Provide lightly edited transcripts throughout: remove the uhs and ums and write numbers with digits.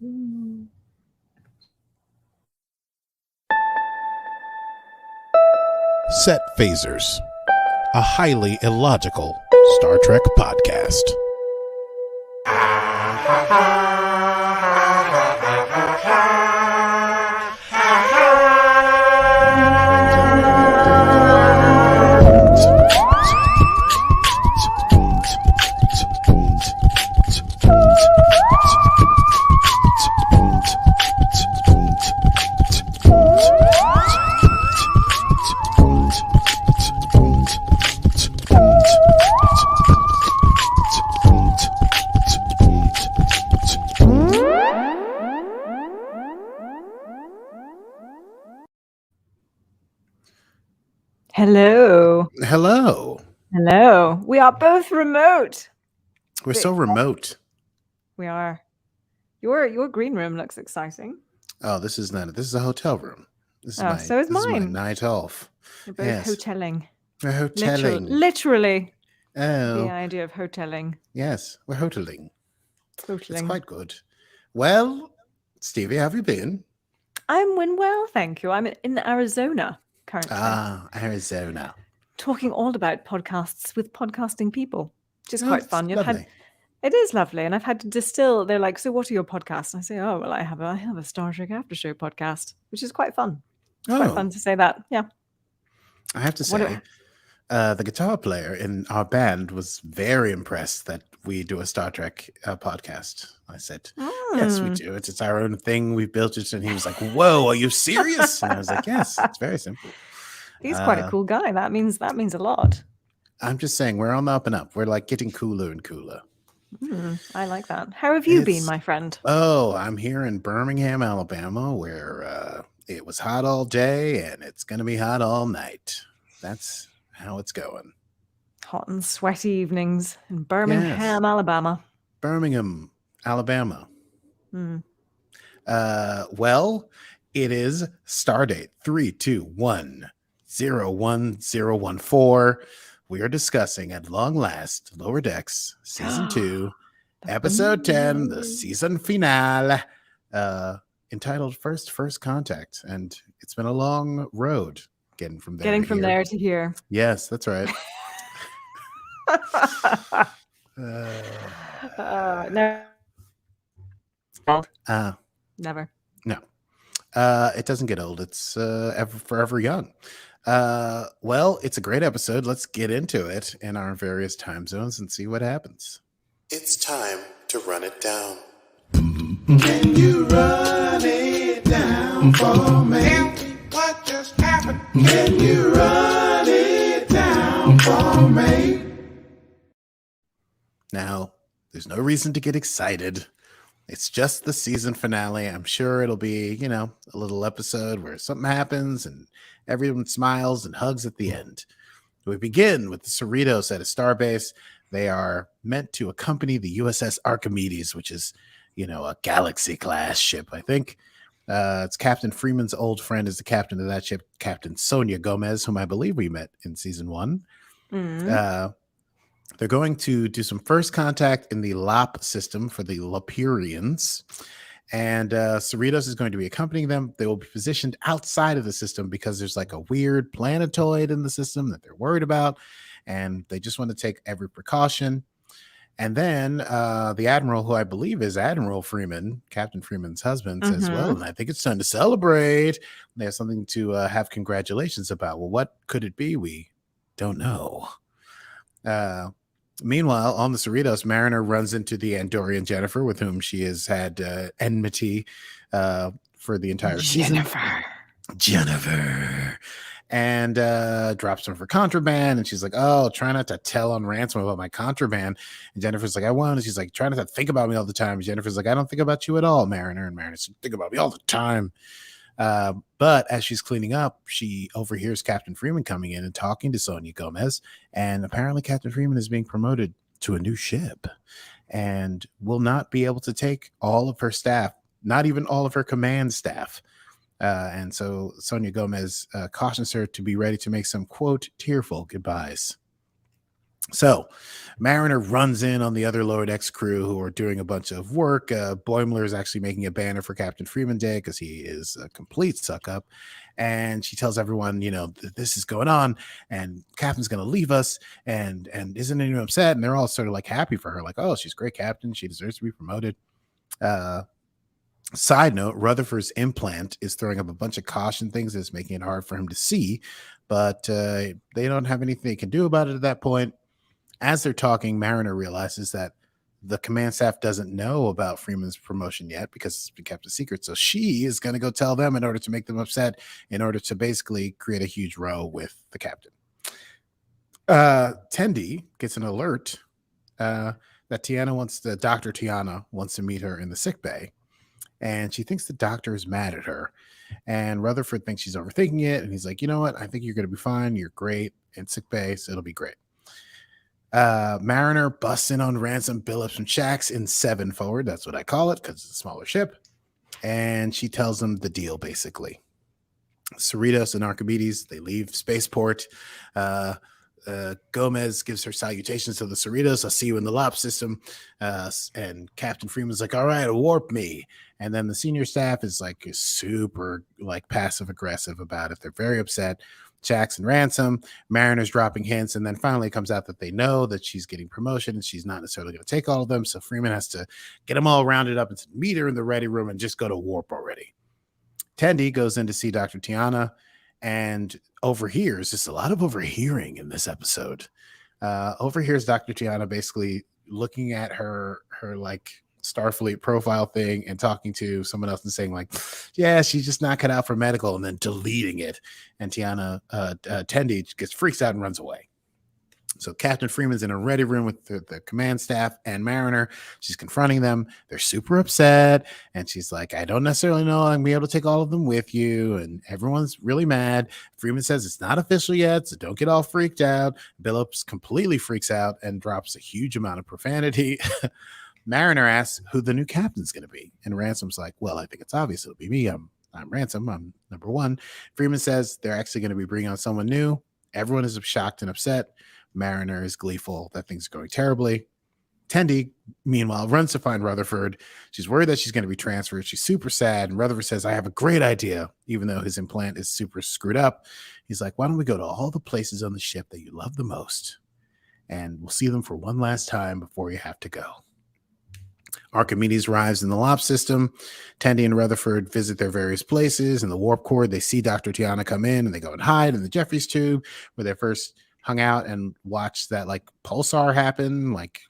Set Phasers, a highly illogical Star Trek podcast. Hello. Hello. Hello. We are both remote. We're so remote. We are. Your green room looks exciting. Oh, this is not. This is a hotel room. This is Oh, so is this mine. Is my night off. You're both hoteling. We're hoteling. Literally. Oh. The idea of hoteling. Yes, we're hoteling. Hoteling. It's quite good. Well, Stevie, how have you been? I'm well, thank you. I'm in Arizona currently. Arizona. Talking all about podcasts with podcasting people, which is quite fun. Lovely. It is lovely, and I've had to distill. They're like, "So, what are your podcasts?" And I say, "Oh, well, I have a Star Trek After Show podcast, which is quite fun. It's quite fun to say that." Yeah. I have to say, the guitar player in our band was very impressed that we do a Star Trek podcast. I said, "Yes, we do. It's our own thing. We built it." And he was like, "Whoa, are you serious?" And I was like, "Yes, it's very simple." He's quite a cool guy. That means a lot. I'm just saying, we're on the up and up. We're like getting cooler and cooler. I like that. How have you been, my friend? Oh, I'm here in Birmingham, Alabama, where it was hot all day and it's going to be hot all night. That's how it's going. Hot and sweaty evenings in Birmingham, Alabama. Birmingham, Alabama. Well, it is Stardate 321-01014. We are discussing at long last Lower Decks Season 2, Episode 10, the season finale, entitled First Contact. And it's been a long road getting from there to here. Yes, that's right. No. Never. No. It doesn't get old. It's forever young. Well, it's a great episode. Let's get into it in our various time zones and see what happens. It's time to run it down. Can you run it down for me? What just happened? Can you run it down for me? Now, there's no reason to get excited. It's just the season finale. I'm sure it'll be, a little episode where something happens and everyone smiles and hugs at the end. We begin with the Cerritos at a starbase. They are meant to accompany the USS Archimedes, which is, a Galaxy-class ship, I think. It's Captain Freeman's old friend is the captain of that ship, Captain Sonia Gomez, whom I believe we met in season 1. They're going to do some first contact in the Lap system for the Laaperians. And Cerritos is going to be accompanying them. They will be positioned outside of the system because there's like a weird planetoid in the system that they're worried about. And they just want to take every precaution. And then the Admiral, who I believe is Admiral Freeman, Captain Freeman's husband, says, well, and I think it's time to celebrate. They have something to have congratulations about. Well, what could it be? We don't know. Meanwhile, on the Cerritos, Mariner runs into the Andorian Jennifer, with whom she has had enmity for the entire season. Jennifer. And drops her for contraband. And she's like, oh, try not to tell on ransom about my contraband. And Jennifer's like, I won't. And she's like, try not to think about me all the time. And Jennifer's like, I don't think about you at all, Mariner. And Mariner's like, think about me all the time. But as she's cleaning up, she overhears Captain Freeman coming in and talking to Sonia Gomez. And apparently Captain Freeman is being promoted to a new ship and will not be able to take all of her staff, not even all of her command staff. And so Sonia Gomez cautions her to be ready to make some, quote, tearful goodbyes. So Mariner runs in on the other lower decks crew who are doing a bunch of work. Boimler is actually making a banner for Captain Freeman Day because he is a complete suck up. And she tells everyone, this is going on and Captain's going to leave us. And isn't anyone upset? And they're all sort of like happy for her. Like, oh, she's a great captain. She deserves to be promoted. Side note, Rutherford's implant is throwing up a bunch of caution things that's making it hard for him to see. But they don't have anything they can do about it at that point. As they're talking, Mariner realizes that the command staff doesn't know about Freeman's promotion yet because it's been kept a secret. So she is going to go tell them in order to make them upset, in order to basically create a huge row with the captain. Tendi gets an alert that Dr. Tiana wants to meet her in the sick bay. And she thinks the doctor is mad at her. And Rutherford thinks she's overthinking it. And he's like, you know what? I think you're going to be fine. You're great in sick bay, so it'll be great. Mariner busts in on Ransom, Billups, and Shax in 7 forward. That's what I call it because it's a smaller ship. And she tells them the deal, basically. Cerritos and Archimedes, they leave spaceport. Gomez gives her salutations to the Cerritos. I'll see you in the Laap system. And Captain Freeman's like, all right, warp me. And then the senior staff is like super like passive aggressive about it. They're very upset. Shax and Ransom, Mariner's dropping hints, and then finally it comes out that they know that she's getting promotion and she's not necessarily going to take all of them. So Freeman has to get them all rounded up and meet her in the ready room and just go to warp already. Tendi goes in to see Dr. Tiana and overhears, just a lot of overhearing in this episode. Overhears Dr. Tiana basically looking at her like Starfleet profile thing and talking to someone else and saying like, yeah, she's just not cut out for medical, and then deleting it. And Tendi gets freaks out and runs away. So Captain Freeman's in a ready room with the command staff and Mariner. She's confronting them. They're super upset. And she's like, I don't necessarily know I'm going to be able to take all of them with you. And everyone's really mad. Freeman says it's not official yet, so don't get all freaked out. Billups completely freaks out and drops a huge amount of profanity. Mariner asks who the new captain's going to be. And Ransom's like, well, I think it's obvious it'll be me. I'm Ransom. I'm number 1. Freeman says they're actually going to be bringing on someone new. Everyone is shocked and upset. Mariner is gleeful that things are going terribly. Tendi, meanwhile, runs to find Rutherford. She's worried that she's going to be transferred. She's super sad. And Rutherford says, I have a great idea, even though his implant is super screwed up. He's like, why don't we go to all the places on the ship that you love the most? And we'll see them for one last time before you have to go. Archimedes arrives in the Laap system. Tendi and Rutherford visit their various places. In the warp core, they see Dr. Tiana come in, and they go and hide in the Jeffries tube, where they first hung out and watched that like pulsar happen, like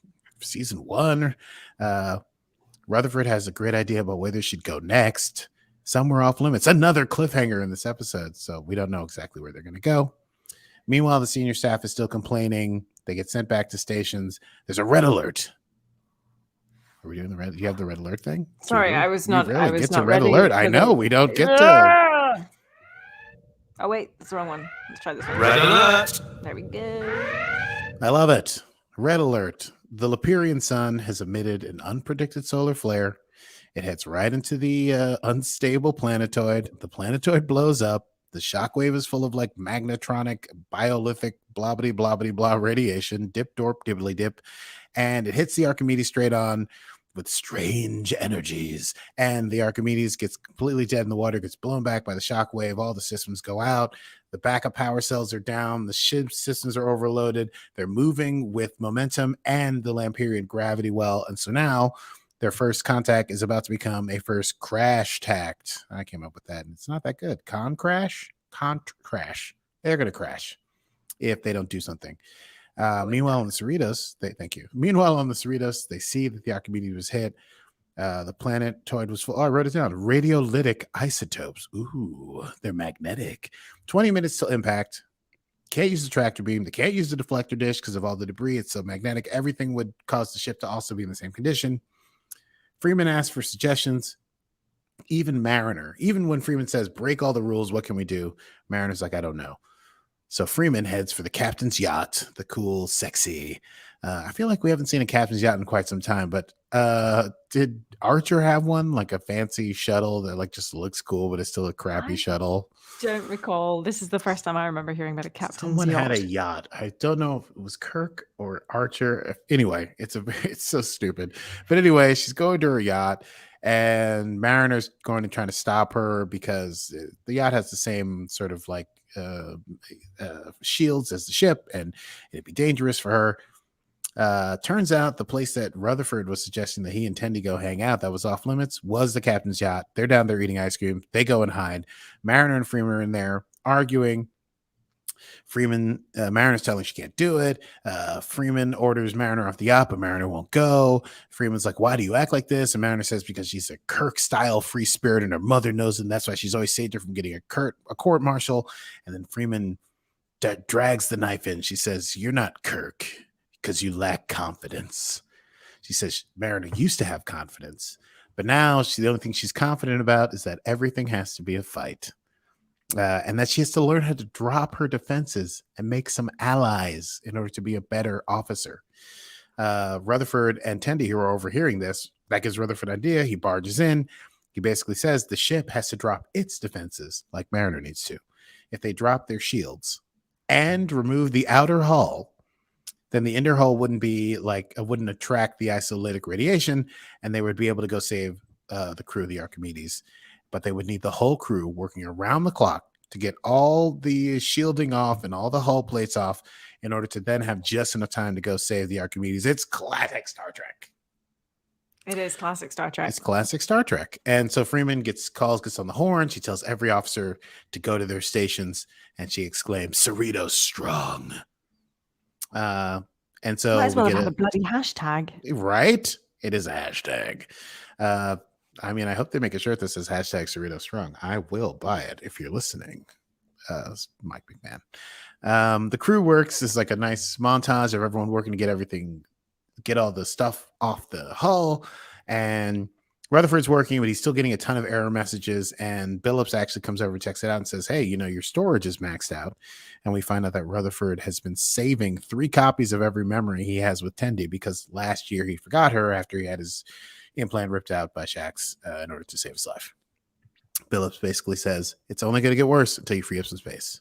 season 1. Rutherford has a great idea about where they should go next. Somewhere off limits. Another cliffhanger in this episode, so we don't know exactly where they're going to go. Meanwhile, the senior staff is still complaining. They get sent back to stations. There's a red alert. Are we doing the red? Do you have the red alert thing? Sorry, I was not. I was get not to red ready alert. for I know the- we don't get to. Oh wait, that's the wrong one. Let's try this one. Red alert! There we go. I love it. Red alert. The Laaperian sun has emitted an unpredicted solar flare. It heads right into the unstable planetoid. The planetoid blows up. The shockwave is full of like magnetronic, biolithic, blobbity, blobbity, blah radiation, dip, dorp, dibbly dip. And it hits the Archimedes straight on with strange energies. And the Archimedes gets completely dead in the water, gets blown back by the shockwave. All the systems go out. The backup power cells are down. The ship systems are overloaded. They're moving with momentum and the Laaperian gravity well. And so now their first contact is about to become a first crash tact. I came up with that, and it's not that good. Crash. They're going to crash if they don't do something. Meanwhile, on the Cerritos, Meanwhile, on the Cerritos, they see that the Archimedes was hit. The planetoid was full. Oh, I wrote it down. Radiolytic isotopes. Ooh, they're magnetic. 20 minutes till impact. Can't use the tractor beam. They can't use the deflector dish because of all the debris. It's so magnetic. Everything would cause the ship to also be in the same condition. Freeman asks for suggestions. Even when Freeman says, break all the rules, what can we do? Mariner's like, I don't know. So Freeman heads for the captain's yacht, the cool, sexy I feel like we haven't seen a captain's yacht in quite some time, but did Archer have one, like a fancy shuttle that like just looks cool, but it's still a crappy I shuttle? don't recall. This is the first time I remember hearing about a captain's Someone yacht. had a yacht. I don't know if it was Kirk or Archer. Anyway, it's so stupid. But anyway, she's going to her yacht, and Mariner's going to try to stop her because the yacht has the same sort of like shields as the ship, and it'd be dangerous for her. Turns out the place that Rutherford was suggesting that he and Tendi go hang out that was off limits was the captain's yacht. They're down there eating ice cream. They go and hide. Mariner and Freeman are in there arguing. Mariner's telling she can't do it. Freeman orders Mariner off the yacht, but Mariner won't go. Freeman's like, why do you act like this? And Mariner says because she's a Kirk-style free spirit and her mother knows it, and that's why she's always saved her from getting a court-martial. And then Freeman drags the knife in. She says, you're not Kirk because you lack confidence. She says Mariner used to have confidence, but now the only thing she's confident about is that everything has to be a fight. And that she has to learn how to drop her defenses and make some allies in order to be a better officer. Rutherford and Tendi, who are overhearing this, that gives Rutherford an idea. He barges in. He basically says the ship has to drop its defenses like Mariner needs to. If they drop their shields and remove the outer hull, then the inner hull wouldn't attract the isolytic radiation, and they would be able to go save the crew of the Archimedes. But they would need the whole crew working around the clock to get all the shielding off and all the hull plates off in order to then have just enough time to go save the Archimedes. It's classic Star Trek. It is classic Star Trek. It's classic Star Trek. And so Freeman gets on the horn. She tells every officer to go to their stations, and she exclaims, Cerritos strong. And so might as well have had a bloody hashtag. Right? It is a hashtag. I mean, I hope they make a shirt that says hashtag Cerritos strong. I will buy it if you're listening. Mike McMahon. The crew works is like a nice montage of everyone working to get all the stuff off the hull. And Rutherford's working, but he's still getting a ton of error messages. And Billups actually comes over, checks it out, and says, hey, your storage is maxed out. And we find out that Rutherford has been saving 3 copies of every memory he has with Tendi because last year he forgot her after he had his implant ripped out by Shax in order to save his life. Billups basically says, it's only going to get worse until you free up some space.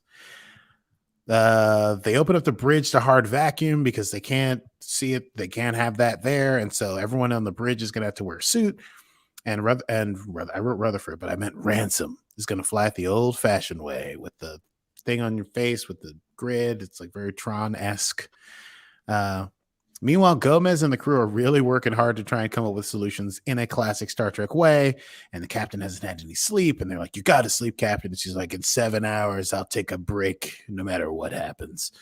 They open up the bridge to hard vacuum because they can't see it. They can't have that there. And so everyone on the bridge is going to have to wear a suit. And I wrote Rutherford, but I meant Ransom is going to fly it the old fashioned way with the thing on your face with the grid. It's like very Tron-esque. Meanwhile, Gomez and the crew are really working hard to try and come up with solutions in a classic Star Trek way. And the captain hasn't had any sleep. And they're like, you got to sleep, Captain. And she's like, in 7 hours, I'll take a break no matter what happens.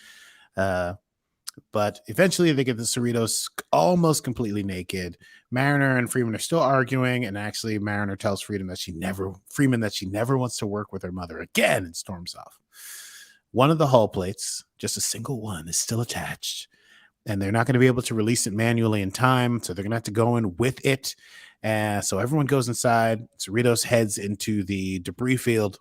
But eventually they get the Cerritos almost completely naked. Mariner and Freeman are still arguing. And actually Mariner tells Freeman that she never wants to work with her mother again and storms off. One of the hull plates, just a single one, is still attached. And they're not going to be able to release it manually in time. So they're going to have to go in with it. So everyone goes inside. Cerritos heads into the debris field.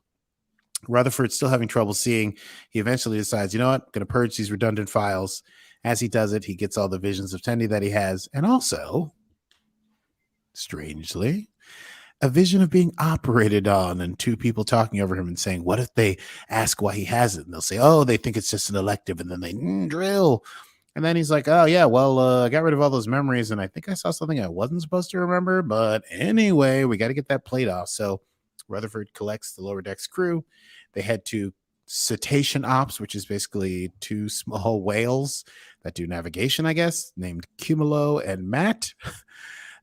Rutherford's still having trouble seeing. He eventually decides, you know what? I'm going to purge these redundant files. As he does it, he gets all the visions of Tendi that he has. And also, strangely, a vision of being operated on and 2 people talking over him and saying, what if they ask why he has it? And they'll say, oh, they think it's just an elective. And then they drill. And then he's like, oh, yeah, well, I got rid of all those memories. And I think I saw something I wasn't supposed to remember. But anyway, we got to get that plate off. So Rutherford collects the lower decks crew. They head to Cetacean Ops, which is basically 2 small whales that do navigation, I guess, named Cumulo and Matt.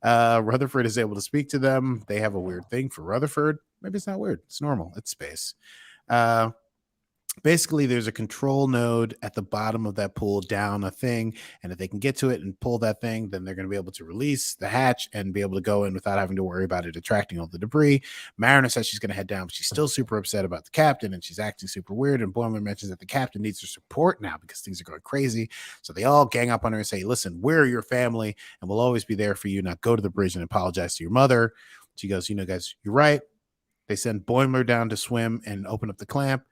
Rutherford is able to speak to them. They have a weird thing for Rutherford. Maybe it's not weird. It's normal. It's space. Basically, there's a control node at the bottom of that pool down a thing. And if they can get to it and pull that thing, then they're going to be able to release the hatch and be able to go in without having to worry about it attracting all the debris. Mariner says she's going to head down, but she's still super upset about the captain and she's acting super weird. And Boimler mentions that the captain needs her support now because things are going crazy. So they all gang up on her and say, listen, we're your family and we'll always be there for you. Now go to the bridge and apologize to your mother. She goes, guys, you're right. They send Boimler down to swim and open up the clamp.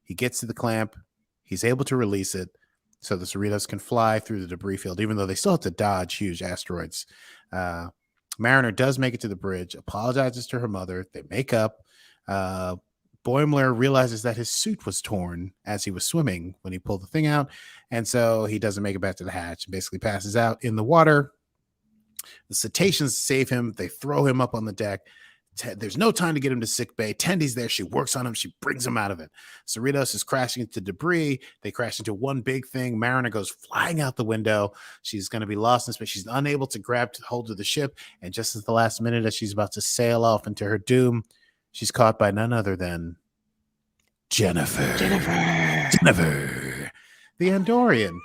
He gets to the clamp. He's able to release it. so the Cerritos can fly through the debris field, even though they still have to dodge huge asteroids. Mariner does make it to the bridge, apologizes to her mother. They make up. Boimler realizes that his suit was torn as he was swimming when he pulled the thing out, and so he doesn't make it back to the hatch and basically passes out in the water. The cetaceans save him. They throw him up on the deck. There's no time to get him to sick bay. Tendy's there. She works on him. She brings him out of it. Cerritos is crashing into debris. They crash into one big thing. Mariner goes flying out the window. She's going to be lost in space. She's unable to grab hold of the ship. And just at the last minute, as she's about to sail off into her doom, she's caught by none other than Jennifer, the Andorian,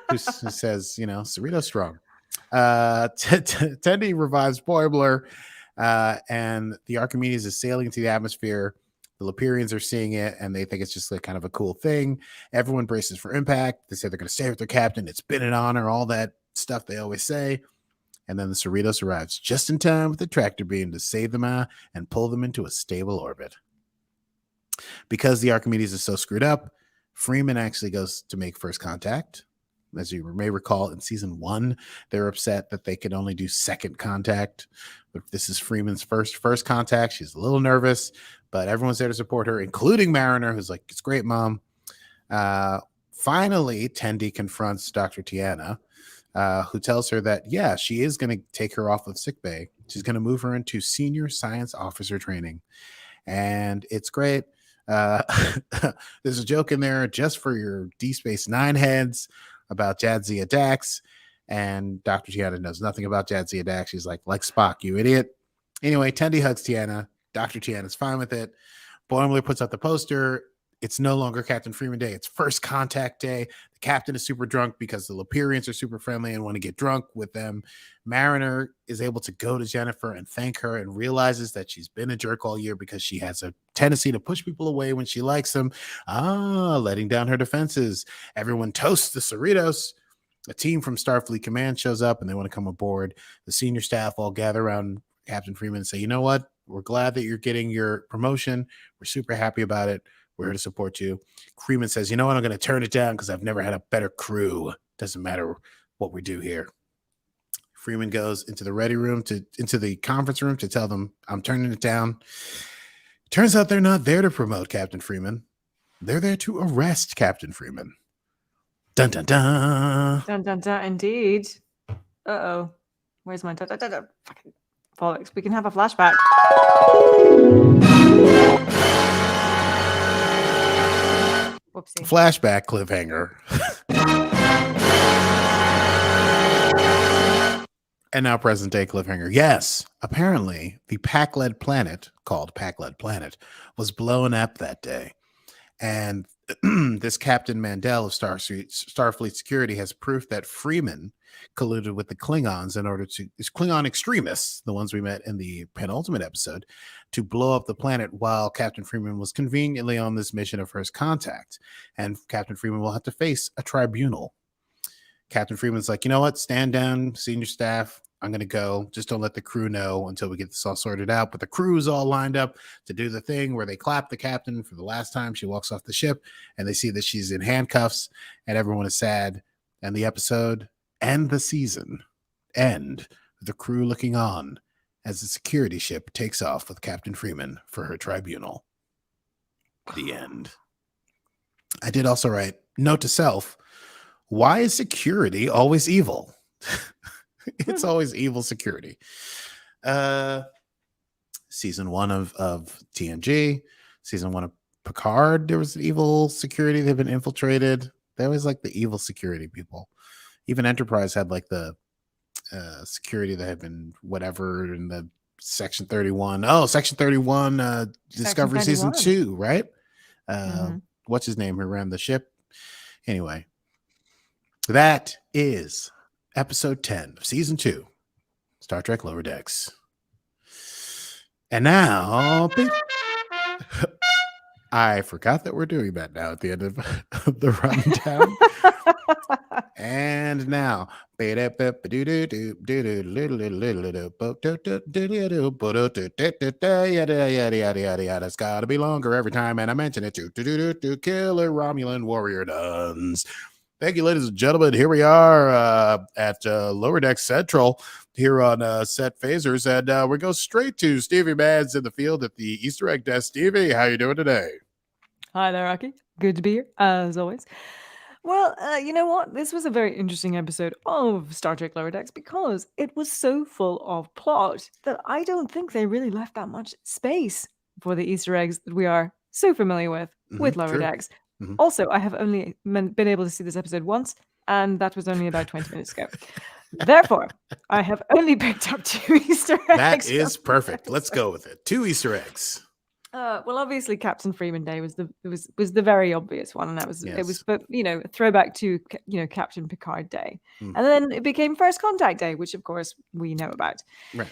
who says, Cerritos strong. Tendy revives Boimler. And the Archimedes is sailing into the atmosphere. The Laaperians are seeing it, and they think it's just like kind of a cool thing. Everyone braces for impact. They say they're going to stay with their captain. It's been an honor, all that stuff they always say. And then the Cerritos arrives just in time with the tractor beam to save them and pull them into a stable orbit. Because the Archimedes is so screwed up, Freeman actually goes to make first contact. As you may recall, in season 1, they're upset that they could only do second contact. But this is Freeman's first contact. She's a little nervous, but everyone's there to support her, including Mariner, who's like, "It's great, Mom." Finally, Tendi confronts Dr. Tiana, who tells her that, yeah, she is going to take her off of sickbay. She's going to move her into senior science officer training. And it's great. There's a joke in there just for your D Space Nine heads about Jadzia Dax, and Dr. Tiana knows nothing about Jadzia Dax. She's like Spock, you idiot. Anyway, Tendi hugs Tiana. Dr. Tiana's fine with it. Boimler puts out the poster. It's no longer Captain Freeman Day. It's first contact day. The captain is super drunk because the Laaperians are super friendly and want to get drunk with them. Mariner is able to go to Jennifer and thank her and realizes that she's been a jerk all year because she has a tendency to push people away when she likes them. Letting down her defenses. Everyone toasts the Cerritos. A team from Starfleet Command shows up and they want to come aboard. The senior staff all gather around Captain Freeman and say, you know what? We're glad that you're getting your promotion. We're super happy about it. We're here to support you. Freeman says, you know what? I'm going to turn it down because I've never had a better crew. Doesn't matter what we do here. Freeman goes into the into the conference room to tell them, I'm turning it down. Turns out they're not there to promote Captain Freeman. They're there to arrest Captain Freeman. Dun, dun, dun. Dun, dun, dun, indeed. Uh-oh. Where's my fucking bollocks? We can have a flashback. Whoopsie. Flashback cliffhanger. And now present day cliffhanger. Yes, apparently the Pac-led planet, called Pac-led Planet, was blown up that day. And this Captain Mandel of Starfleet Security has proof that Freeman colluded with the Klingons in order to, Klingon extremists, the ones we met in the penultimate episode, to blow up the planet while Captain Freeman was conveniently on this mission of first contact. And Captain Freeman will have to face a tribunal. Captain Freeman's like, you know what? Stand down, senior staff. I'm going to go. Just don't let the crew know until we get this all sorted out. But the crew's all lined up to do the thing where they clap the captain for the last time she walks off the ship, and they see that she's in handcuffs, and everyone is sad. And the episode and the season end with the crew looking on as the security ship takes off with Captain Freeman for her tribunal. The end. I did also write, note to self, why is security always evil? It's always evil security. Season 1 of TNG, season 1 of Picard, there was evil security. They've been infiltrated. They always like the evil security people. Even Enterprise had like the security that had been whatever in the Section 31. Oh, Section 31 Discovery 31. season 2, right? What's his name who ran the ship? Anyway, that is episode 10 of season 2, Star Trek Lower Decks. And now, I forgot that we're doing that now at the end of the rundown. And now, it's gotta be longer every time, and I mention it. Killer Romulan warrior duns. Thank you, ladies and gentlemen. Here we are at Lower Deck Central here on Set Phasers, and we go straight to Stevie Manns in the field at the Easter egg desk. Stevie, how you doing today? Hi there, Aki. Good to be here, as always. Well, you know what? This was a very interesting episode of Star Trek Lower Decks because it was so full of plot that I don't think they really left that much space for the Easter eggs that we are so familiar with Lower true. Decks. Mhm. Also, I have only been able to see this episode once, and that was only about 20 minutes ago. Therefore, I have only picked up 2 Easter eggs. That is from perfect. this Let's go with it. 2 Easter eggs. well, obviously, Captain Freeman Day was the very obvious one, and it was, Yes. but a throwback to Captain Picard Day, Mm. and then it became First Contact Day, which of course we know about. Right.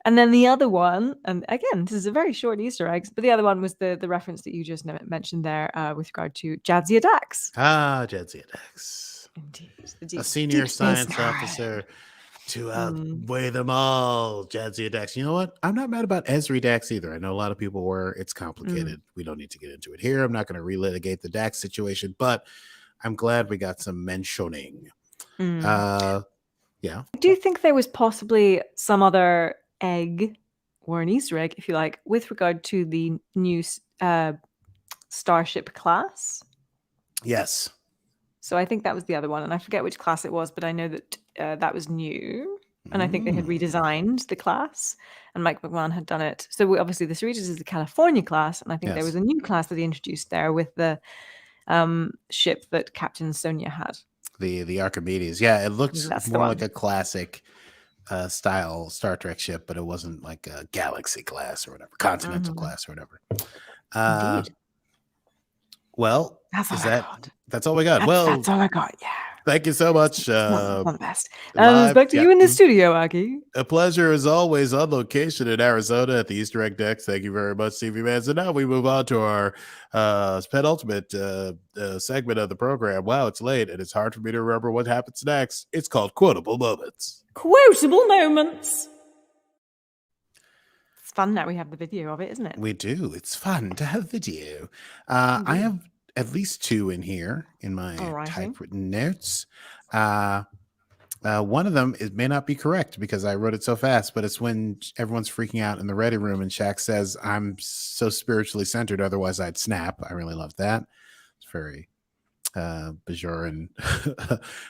And then the other one, and again, this is a very short Easter eggs, but the other one was the reference that you just mentioned there with regard to Jadzia Dax. Jadzia Dax. Indeed, A senior Deep Space science Nine. officer to outweigh them all. Jadzia Dax. You know what? I'm not mad about Esri Dax either. I know a lot of people were. It's complicated. We don't need to get into it here. I'm not going to relitigate the Dax situation, but I'm glad we got some mentioning. Yeah. I do think there was possibly some other egg or an Easter egg, if you like, with regard to the new Starship class. Yes. So I think that was the other one, and I forget which class it was, but I know that that was new, and I think they had redesigned the class, and Mike McMahon had done it. So obviously the Cerritos is the California class, and I think there was a new class that they introduced there with the ship that Captain Sonia had. The Archimedes. Yeah, it looked That's the more one. like a classic style Star Trek ship, but it wasn't like a Galaxy class or whatever, Continental class or whatever. Indeed. Well, That's all is I that got. that's all we got? That's all I got. Yeah. Thank you so much. One of the best. live- Back to you in the studio, Aki. A pleasure as always on location in Arizona at the Easter egg decks. Thank you very much, Stevie Manns. And now we move on to our penultimate segment of the program. Wow, it's late and it's hard for me to remember what happens next. It's called Quotable Moments. Quotable moments. It's fun now we have the video of it, isn't it? We do. It's fun to have video. I have at least 2 in here in my typewritten notes. One of them may not be correct because I wrote it so fast, but it's when everyone's freaking out in the ready room and Shaq says, "I'm so spiritually centered, otherwise I'd snap." I really love that. It's very Bajoran.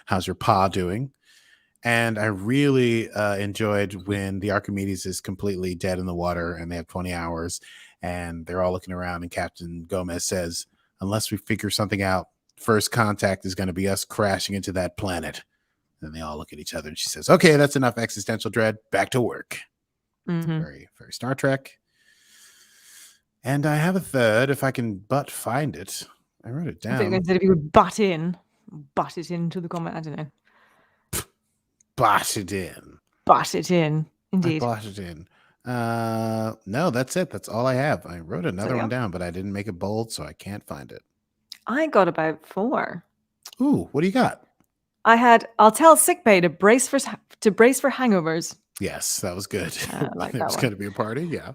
How's your pa doing? And I really enjoyed when the Archimedes is completely dead in the water and they have 20 hours and they're all looking around and Captain Gomez says, "Unless we figure something out, first contact is going to be us crashing into that planet." And they all look at each other and she says, "Okay, that's enough existential dread. Back to work." Very, very Star Trek. And I have a third, if I can but find it. I wrote it down. I think instead if you would butt it into the comment. I don't know. Butt it in. Butt it in. Indeed. I butt it in. No, that's it. That's all I have. I wrote another one down, but I didn't make it bold, so I can't find it. I got about 4. Ooh, what do you got? I'll tell sickbay to brace for hangovers. Yes, that was good. like There that was one. going to be a party. Yeah.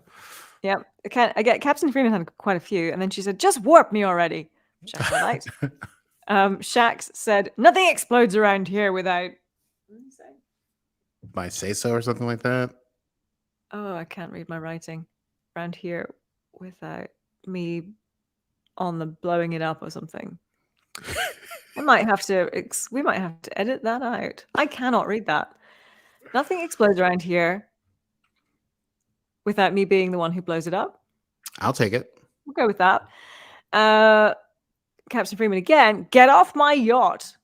Yeah. I get Captain Freeman had quite a few, and then she said, "Just warp me already." Which I quite liked. Shax said, "Nothing explodes around here without." What did he say? My say so or something like that. Oh, I can't read my writing. Around here without me on the blowing it up or something. We might have to edit that out. I cannot read that. Nothing explodes around here without me being the one who blows it up. I'll take it. We'll go with that. Captain Freeman again. Get off my yacht.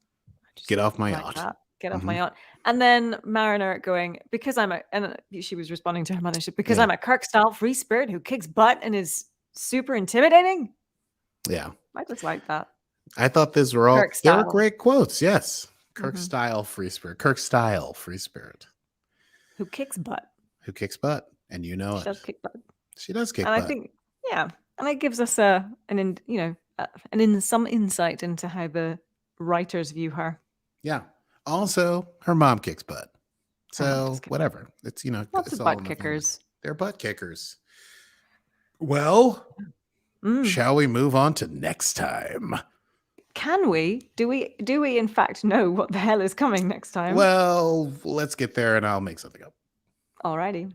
Get off my like yacht. that. Get off my yacht. And then Mariner going, and she was responding to her mothership, because I'm a Kirk style free spirit who kicks butt and is super intimidating. Yeah. I just like that. I thought these were all Kirk they were style. great quotes. Yes. Kirk style free spirit. Kirk style free spirit. Who kicks butt. Who kicks butt. And you know She it. does kick butt. She does kick And butt. I think, and it gives us some insight into how the writers view her. Yeah. Also, her mom kicks butt. Her mom So does kick whatever. It's Lots it's of all butt in the family. kickers. They're butt kickers. Well, Mm. shall we move on to next time? can we? Do we in fact know what the hell is coming next time? Well, let's get there and I'll make something up. Alrighty.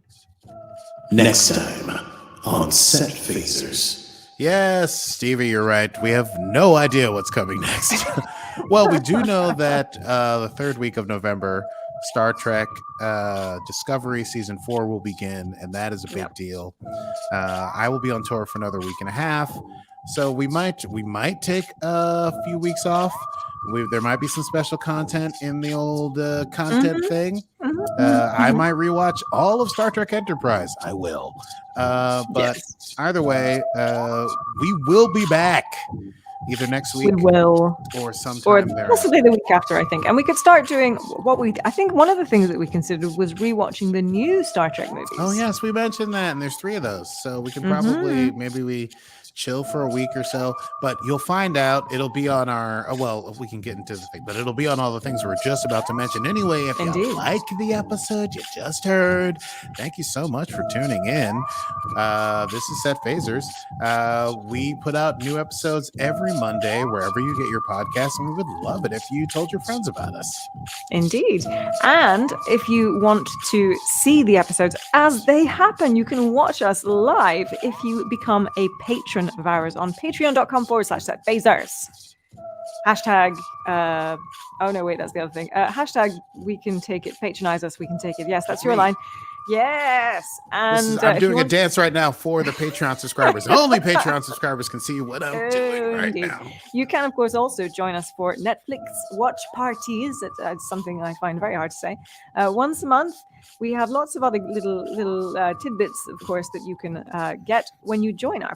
Next time on Set Phasers. Yes, Stevie, you're right. We have no idea what's coming next. Well, we do know that the third week of November, Star Trek Discovery Season 4 will begin, and that is a big deal. I will be on tour for another week and a half, so we might take a few weeks off. There might be some special content in the old content thing. I might rewatch all of Star Trek Enterprise. I will. But either way, we will be back either next week or sometime or possibly the week after, I think. And we could start doing I think one of the things that we considered was rewatching the new Star Trek movies. Oh, yes, we mentioned that. And there's 3 of those. So we can probably, maybe we chill for a week or so, but you'll find out. It'll be on our if we can get into the thing, but it'll be on all the things we're just about to mention anyway. If you like the episode you just heard, thank you so much for tuning in. This is Set Phasers. We put out new episodes every Monday wherever you get your podcasts, and we would love it if you told your friends about us. Indeed. And if you want to see the episodes as they happen, you can watch us live if you become a patron of ours on patreon.com/setphasers. Hashtag oh no, wait, that's the other thing. Hashtag we can take it, patronize us, we can take it. Yes, that's your line. Yes. And I'm doing a dance right now for the Patreon subscribers. Only Patreon subscribers can see what I'm doing right now. You can, of course, also join us for Netflix watch parties. It's something I find very hard to say. Once a month. We have lots of other little tidbits, of course, that you can get when you join our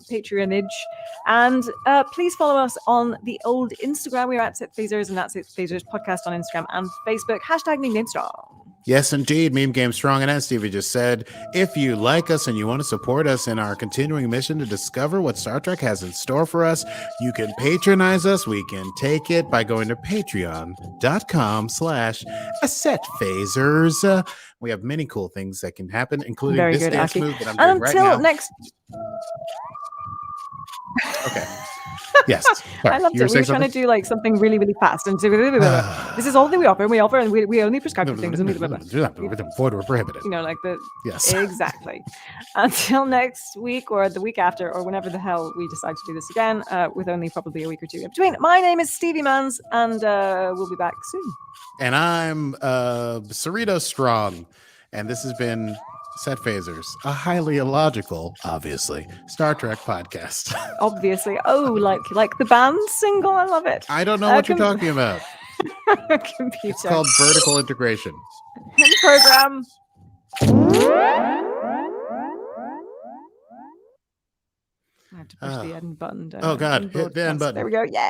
patronage. And please follow us on the old Instagram. We are at Set Phasers, and that's Set Phasers Podcast on Instagram and Facebook. Hashtag Meme Game Strong. Yes, indeed. Meme Game Strong. And as Stevie just said, if you like us and you want to support us in our continuing mission to discover what Star Trek has in store for us, you can patronize us. We can take it by going to patreon.com/setphasers. We have many cool things that can happen, including this dance move that I'm doing right now. Until next... Okay. Yes. I loved it. We were trying to do like something really, really fast. And so this is all that we offer. And we only prescribe for things. We're prohibited. You know, like the... Yes. Exactly. Until next week or the week after or whenever the hell we decide to do this again, with only probably a week or two in between. My name is Stevie Mans, and we'll be back soon. And I'm Cerritos Strong. And this has been Set Phasers, a highly illogical, obviously, Star Trek podcast. Obviously. Oh, like the band single. I love it. I don't know what you're talking about. Computer. It's called vertical integration. End program. I have to push the end button down. Oh, God. Hit the end button. There we go. Yeah.